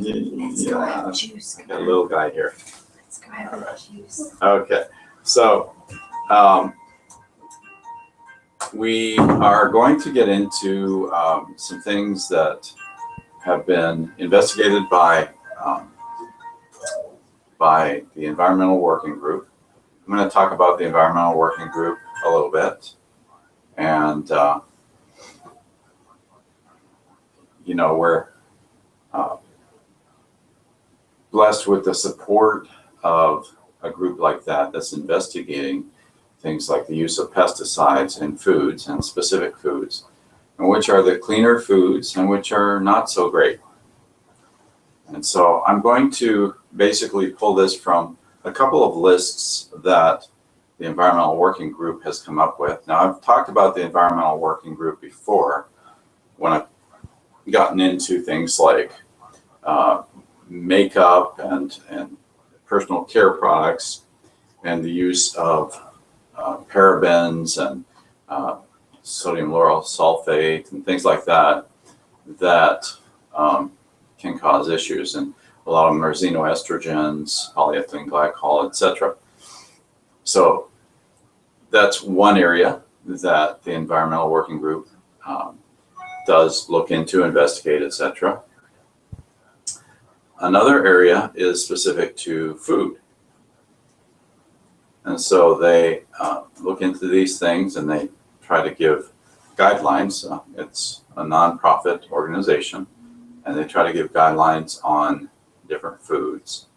Let's go have juice. Got a little guy here. Let's go have juice. Okay, so we are going to get into some things that have been investigated by the Environmental Working Group. I'm going to talk about the Environmental Working Group a little bit, and we're blessed with the support of a group like that that's investigating things like the use of pesticides in foods and specific foods, and which are the cleaner foods and which are not so great. And so I'm going to basically pull this from a couple of lists that the Environmental Working Group has come up with. Now, I've talked about the Environmental Working Group before when I've gotten into things like makeup and personal care products and the use of parabens and sodium lauryl sulfate and things like that can cause issues. And a lot of them are xenoestrogens, polyethylene glycol, etc. So that's one area that the Environmental Working Group does look into, investigate, etc. Another area is specific to food. And so they look into these things and they try to give guidelines. It's a nonprofit organization, and they try to give guidelines on different foods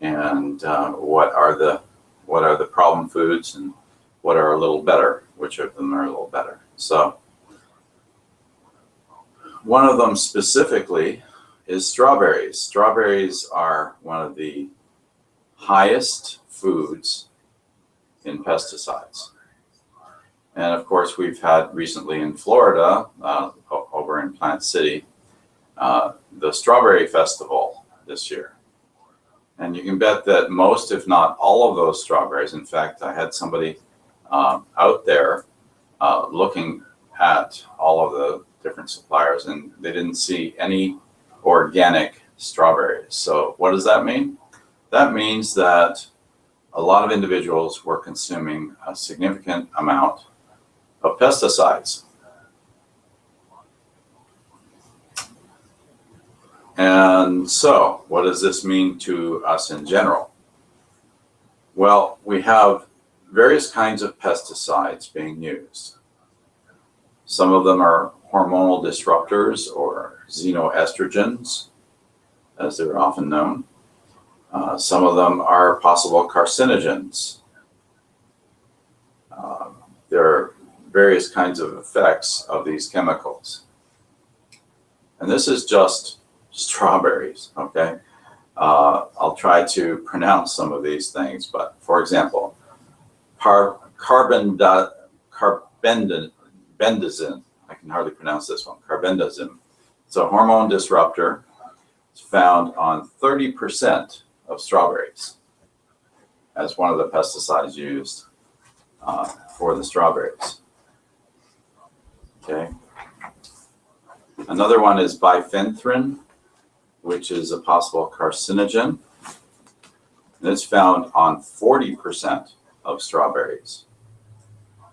and what are the problem foods and what are a little better, which of them are a little better. So one of them specifically is strawberries. Strawberries are one of the highest foods in pesticides. And of course, we've had recently in Florida, over in Plant City, the Strawberry Festival this year. And you can bet that most, if not all of those strawberries, in fact, I had somebody out there looking at all of the different suppliers, and they didn't see any organic strawberries. So what does that mean? That means that a lot of individuals were consuming a significant amount of pesticides. And so what does this mean to us in general? Well, we have various kinds of pesticides being used. Some of them are hormonal disruptors or xenoestrogens, as they're often known. Some of them are possible carcinogens. There are various kinds of effects of these chemicals. And this is just strawberries, okay? I'll try to pronounce some of these things, but for example, carbendazim, I can hardly pronounce this one, carbendazim. It's a hormone disruptor. It's found on 30% of strawberries as one of the pesticides used for the strawberries. Okay. Another one is bifenthrin, which is a possible carcinogen. And it's found on 40% of strawberries.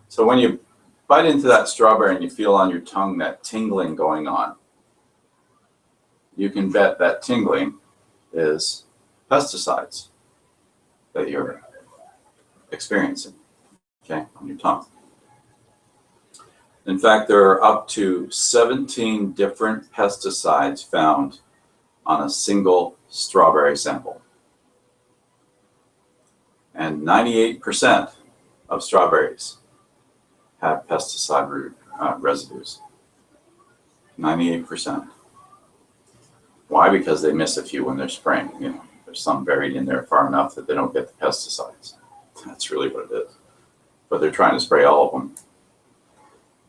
So when you bite into that strawberry and you feel on your tongue that tingling going on, you can bet that tingling is pesticides that you're experiencing, okay, on your tongue. In fact, there are up to 17 different pesticides found on a single strawberry sample. And 98% of strawberries have pesticide residues. 98%. Why? Because they miss a few when they're spraying. There's some buried in there far enough that they don't get the pesticides. That's really what it is. But they're trying to spray all of them.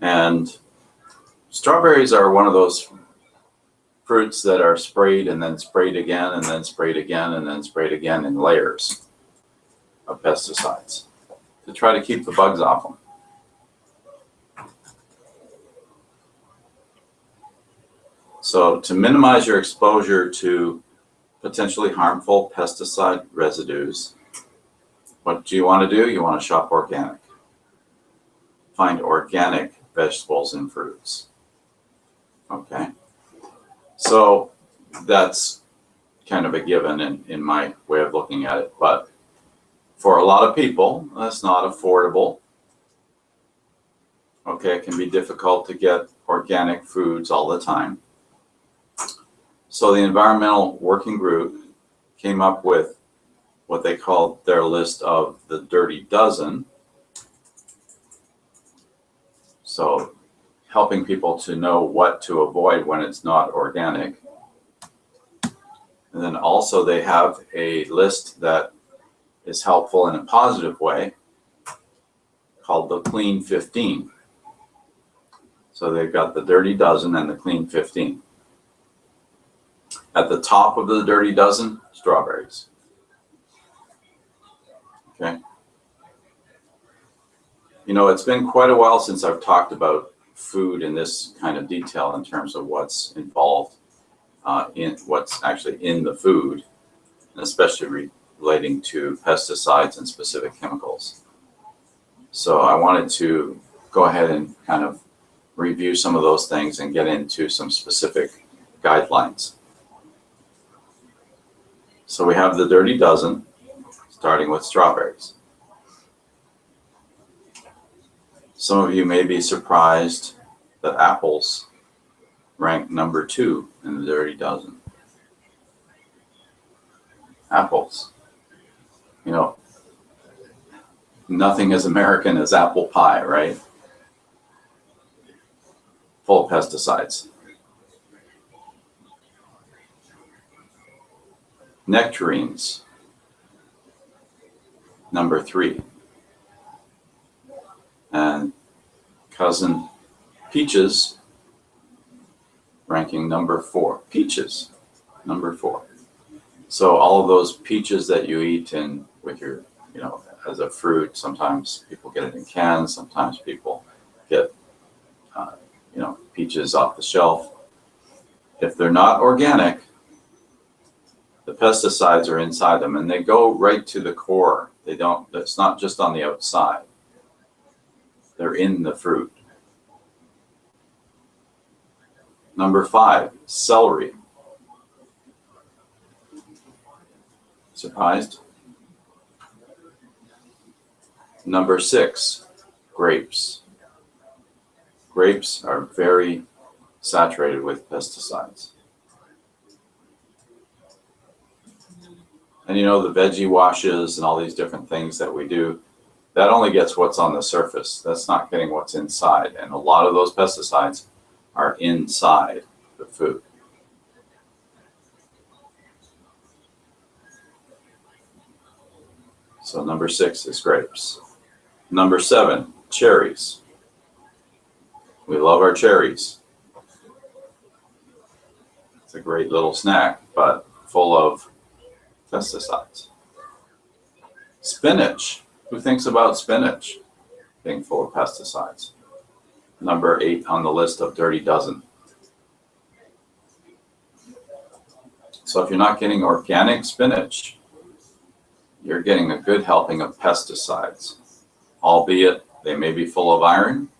And strawberries are one of those fruits that are sprayed and then sprayed again and then sprayed again and then sprayed again in layers of pesticides to try to keep the bugs off them. So to minimize your exposure to potentially harmful pesticide residues, what do you want to do? You want to shop organic. Find organic vegetables and fruits. Okay. So that's kind of a given in my way of looking at it. But for a lot of people, that's not affordable. Okay, it can be difficult to get organic foods all the time. So the Environmental Working Group came up with what they called their list of the dirty dozen. So helping people to know what to avoid when it's not organic. And then also they have a list that is helpful in a positive way called the Clean 15. So they've got the dirty dozen and the Clean 15. At the top of the dirty dozen, strawberries. Okay. You know, it's been quite a while since I've talked about food in this kind of detail in terms of what's involved in what's actually in the food, and especially relating to pesticides and specific chemicals. So I wanted to go ahead and kind of review some of those things and get into some specific guidelines. So we have the dirty dozen, starting with strawberries. Some of you may be surprised that apples rank number 2 in the dirty dozen. Apples. You know, nothing as American as apple pie, right? Full of pesticides. Nectarines, number 3. And cousin peaches, ranking number 4. Peaches, number 4. So all of those peaches that you eat in with your, you know, as a fruit, sometimes people get it in cans, sometimes people get, you know, peaches off the shelf. If they're not organic, the pesticides are inside them and they go right to the core. They don't, it's not just on the outside. They're in the fruit. Number 5, celery. Surprised? Number 6, grapes. Grapes are very saturated with pesticides. And you know, the veggie washes and all these different things that we do, that only gets what's on the surface. That's not getting what's inside. And a lot of those pesticides are inside the food. So number 6 is grapes. Number 7, cherries. We love our cherries. It's a great little snack, but full of pesticides. Spinach. Who thinks about spinach being full of pesticides? Number 8 on the list of dirty dozen. So if you're not getting organic spinach, you're getting a good helping of pesticides, albeit they may be full of iron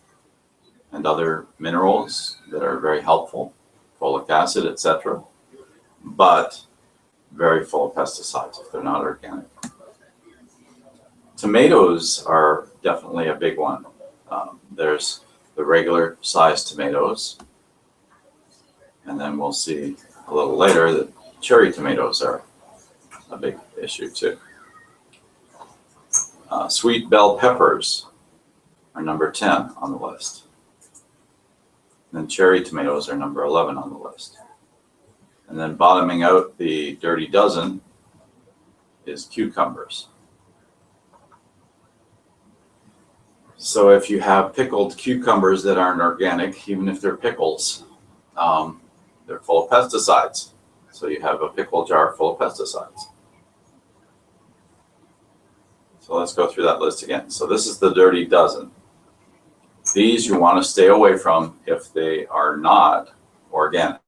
and other minerals that are very helpful, folic acid, etc., but very full of pesticides if they're not organic. Tomatoes are definitely a big one. There's the regular sized tomatoes, and then we'll see a little later that cherry tomatoes are a big issue too. Sweet bell peppers are number 10 on the list. And then cherry tomatoes are number 11 on the list. And then bottoming out the dirty dozen is cucumbers. So if you have pickled cucumbers that aren't organic, even if they're pickles, they're full of pesticides. So you have a pickle jar full of pesticides. So let's go through that list again. So this is the dirty dozen. These you want to stay away from if they are not organic.